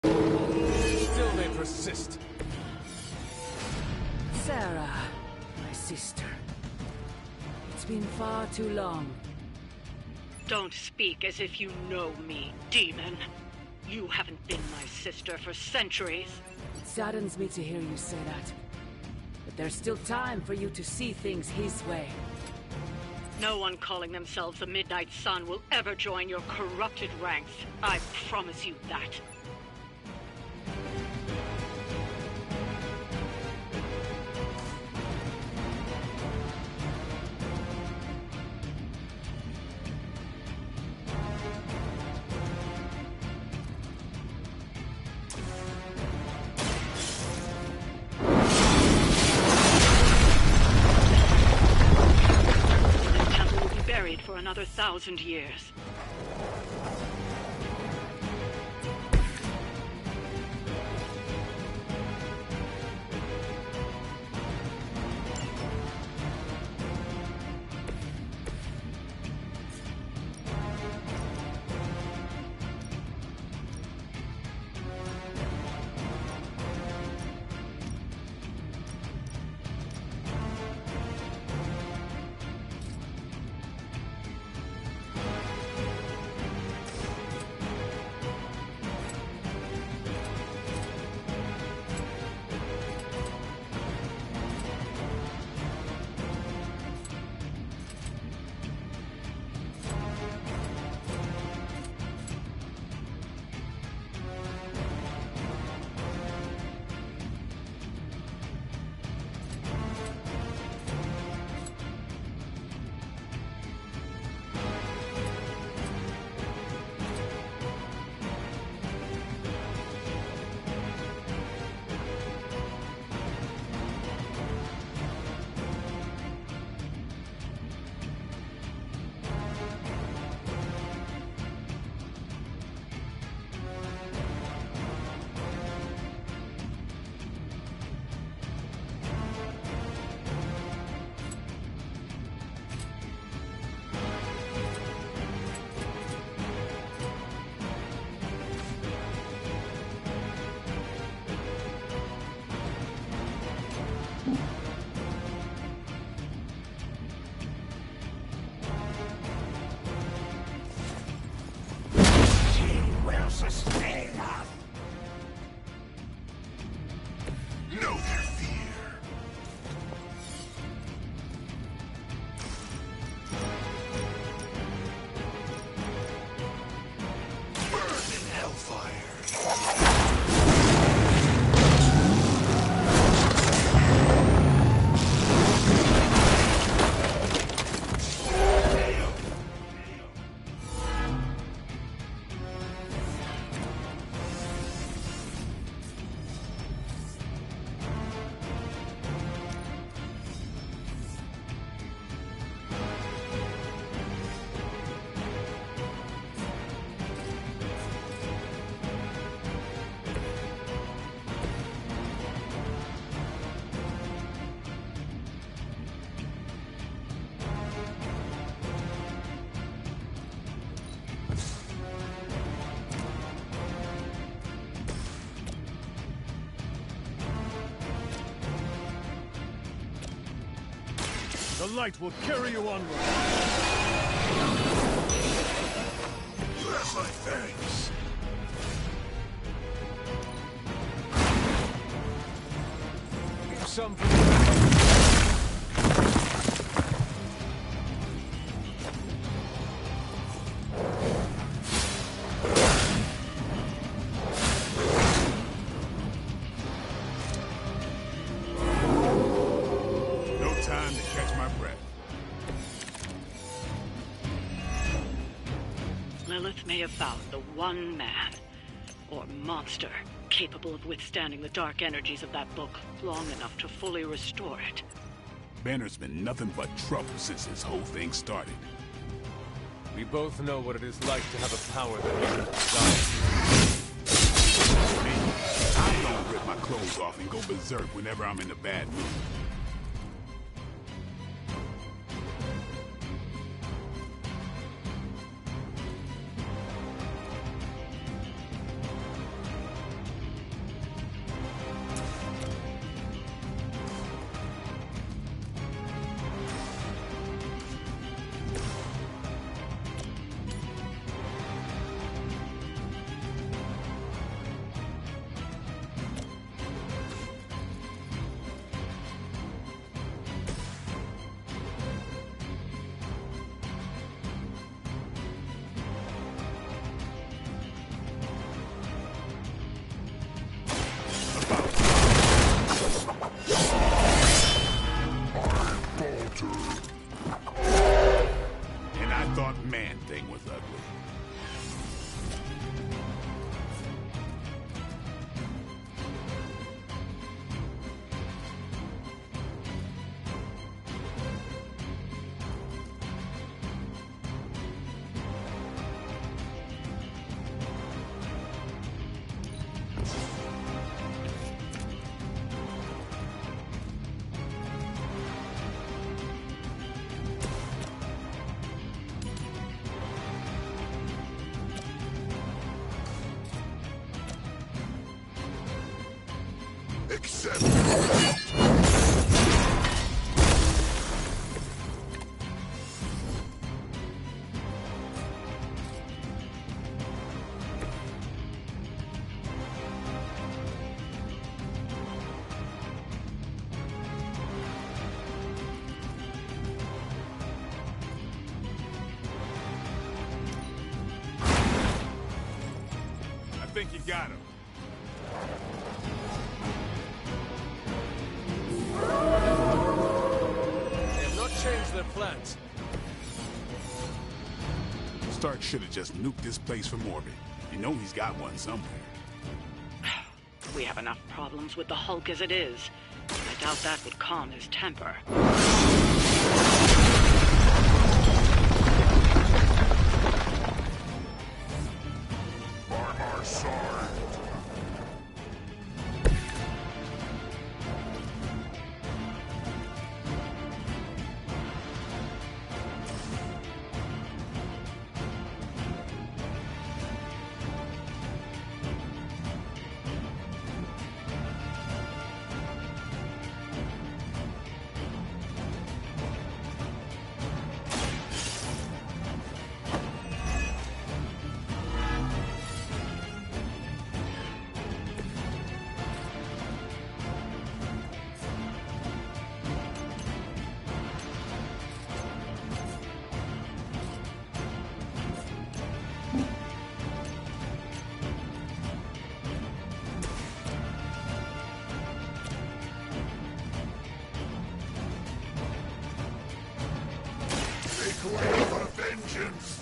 Still they persist. Sarah, my sister. It's been far too long. Don't speak as if you know me, demon. You haven't been my sister for centuries. It saddens me to hear you say that. But there's still time for you to see things his way. No one calling themselves the Midnight Sun will ever join your corrupted ranks. I promise you that. The temple will be buried for another 1,000 years. The light will carry you onward. You have my thanks. Leave some for the Lilith may have found the one man, or monster, capable of withstanding the dark energies of that book long enough to fully restore it. Banner's been nothing but trouble since this whole thing started. We both know what it is like to have a power that isn't desired. I don't rip my clothes off and go berserk whenever I'm in a bad mood. And I thought Man-Thing was ugly. I think you got him. They have not changed their plans. Stark should have just nuked this place from orbit. You know he's got one somewhere. We have enough problems with the Hulk as it is. I doubt that would calm his temper. By my side. Make way for vengeance!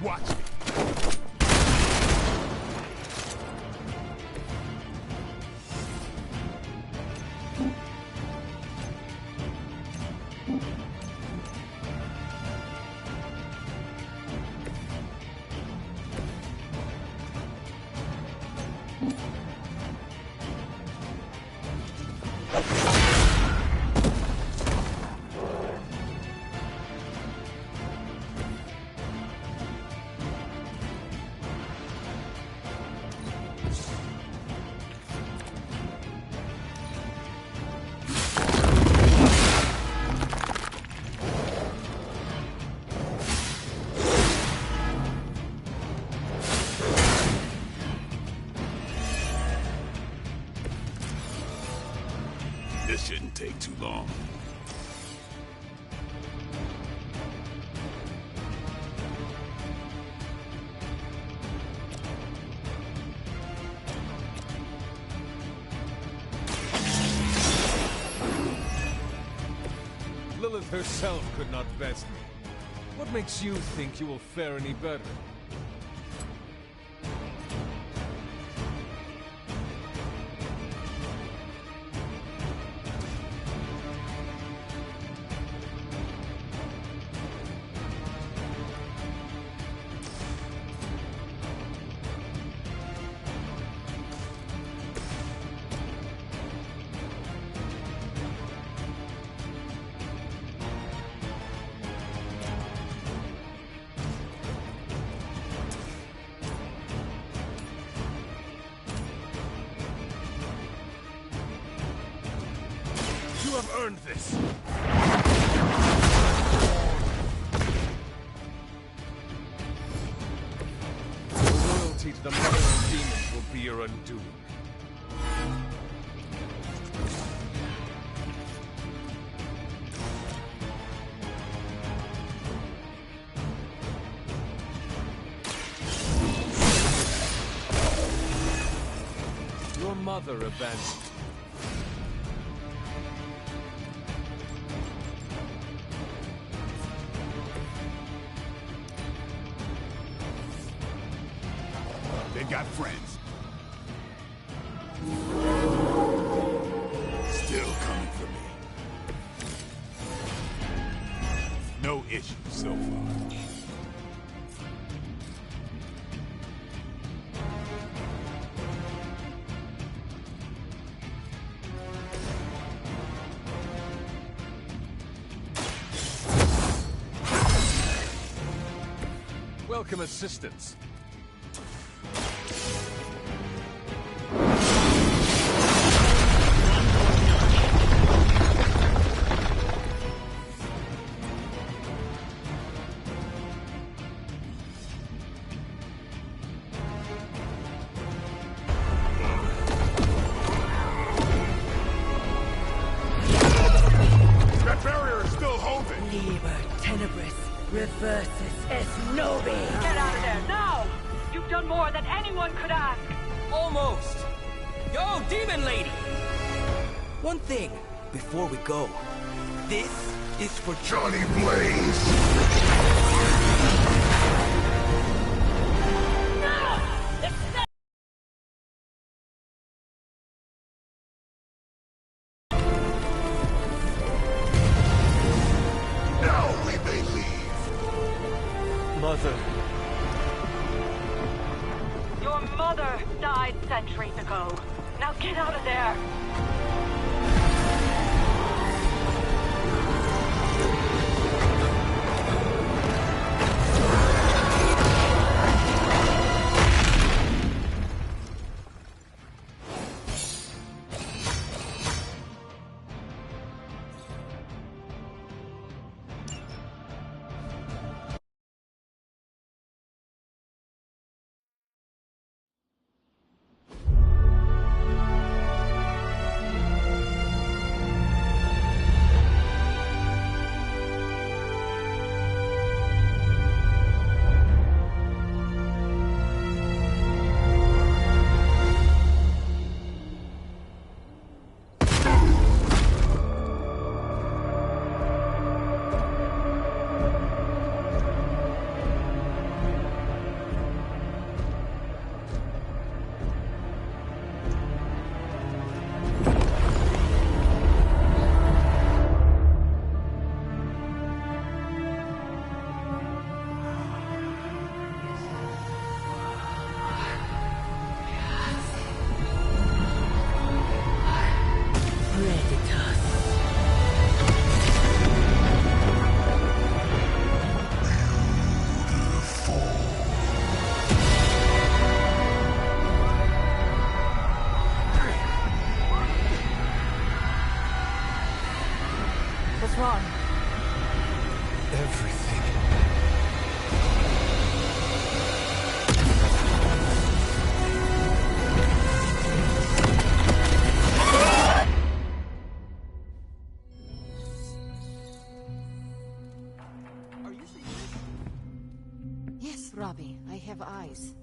Watch me. This shouldn't take too long. Lilith herself could not best me. What makes you think you will fare any better? You have earned this. Your loyalty to the Mother of Demons will be your undoing. Your mother abandoned you. They've got friends. Still coming for me. No issues so far. Welcome assistance. That barrier is still holding. Liber tenebris reversus es nobi. Get out of there, now! You've done more than anyone could ask. Almost. Yo, Demon Lady! One thing, before we go. This is for Johnny Blaze! Now we may leave. Mother. Your mother died centuries ago. Now get out of there. Thrawn? Everything. Yes, Robbie, I have eyes.